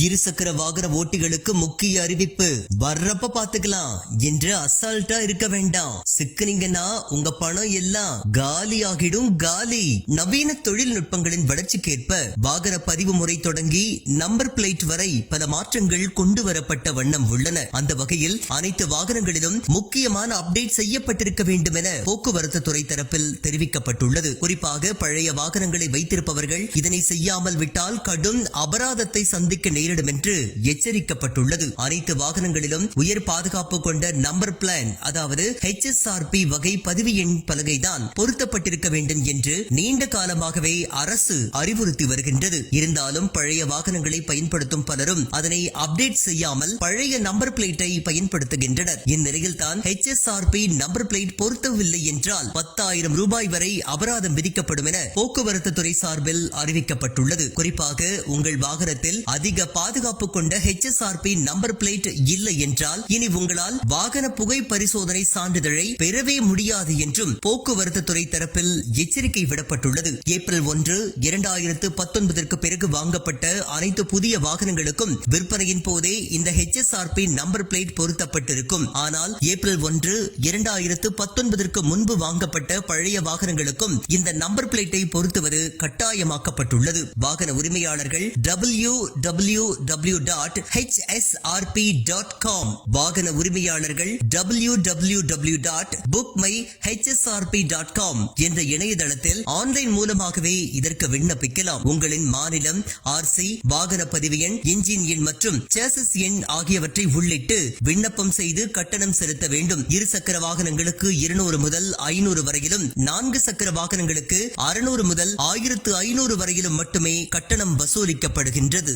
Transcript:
இருசக்கர வாகன ஓட்டிகளுக்கு முக்கிய அறிவிப்பு. வர்றப்ப பாத்துக்கலாம் என்று அசால்ட்டா இருக்க வேண்டாம். சிக்கினீங்கன்னா உங்க பணம் எல்லாம் காலி ஆகிடும். காலி. நவீன தொழில்நுட்பங்களின் வளர்ச்சிக்கேற்ப வாகன பதிவு முறை தொடங்கி நம்பர் பிளேட் வரை பல மாற்றங்கள் கொண்டு வரப்பட்ட வண்ணம் உள்ளன. அந்த வகையில் அனைத்து வாகனங்களிலும் முக்கியமான அப்டேட் செய்யப்பட்டிருக்க வேண்டும் என போக்குவரத்து துறை தரப்பில் தெரிவிக்கப்பட்டுள்ளது. குறிப்பாக பழைய வாகனங்களை வைத்திருப்பவர்கள் இதனை செய்யாமல் விட்டால் கடும் அபராதத்தை சந்திக்க நேரிடும் என்று எச்சரிக்கப்பட்டுள்ளது. அனைத்து வாகனங்களிலும் உயர் பாதுகாப்பு கொண்ட நம்பர் பிளான், அதாவது HSRP வகை பதிவு எண் பலகைதான் பொருத்தப்பட்டிருக்க வேண்டும் என்று நீண்ட காலமாகவே அரசு அறிவுறுத்தி வருகின்றது. இருந்தாலும் பழைய வாகனங்களை பயன்படுத்தும் பலரும் அதனை அப்டேட் செய்யாமல் பழைய நம்பர் பிளேட்டை பயன்படுத்துகின்றனர். இந்நிலையில் தான் HSRP நம்பர் பிளேட் பொருத்தவில்லை என்றால் 10,000 ரூபாய் வரை அபராதம் விதிக்கப்படும் என போக்குவரத்து துறை சார்பில் அறிவிக்கப்பட்டுள்ளது. குறிப்பாக உங்கள் வாகனத்தில் அதிக பாதுகாப்பு கொண்ட HSRP நம்பர் பிளேட் இல்லை என்றால் இனி உங்களால் வாகன புகை பரிசோதனை சான்றிதழை பெறவே முடியாது என்றும் போக்குவரத்து துறை தரப்பில் எச்சரிக்கை விடப்பட்டுள்ளது. ஏப்ரல் 1, 2019 பிறகு வாங்கப்பட்ட அனைத்து புதிய வாகனங்களுக்கும் விற்பனையின் போதே இந்த HSRP நம்பர் பிளேட் பொருத்தப்பட்டிருக்கும். ஆனால் ஏப்ரல் 1, 2019 முன்பு வாங்கப்பட்ட பழைய வாகனங்களுக்கும் இந்த நம்பர் பிளேட்டை பொருத்துவது கட்டாயமாக்கப்பட்டுள்ளது. வாகன உரிமையாளர்கள் www.hsrp.com, வாகன உரிமையாளர்கள் www.bookmyhsrp.com என்ற இணையதளத்தில் ஆன்லைன் மூலமாகவே இதற்கு விண்ணப்பிக்கலாம். உங்களின் மாநிலம், RC, வாகன பதிவு எண், இன்ஜின் எண் மற்றும் சேசிஸ் எண் ஆகியவற்றை உள்ளிட்டு விண்ணப்பம் செய்து கட்டணம் செலுத்த வேண்டும். இருசக்கர வாகனங்களுக்கு 200 முதல் 500 வரையிலும், 4 சக்கர வாகனங்களுக்கு 600 முதல் 1500 வரையிலும் மட்டுமே கட்டணம் வசூலிக்கப்படுகின்றது.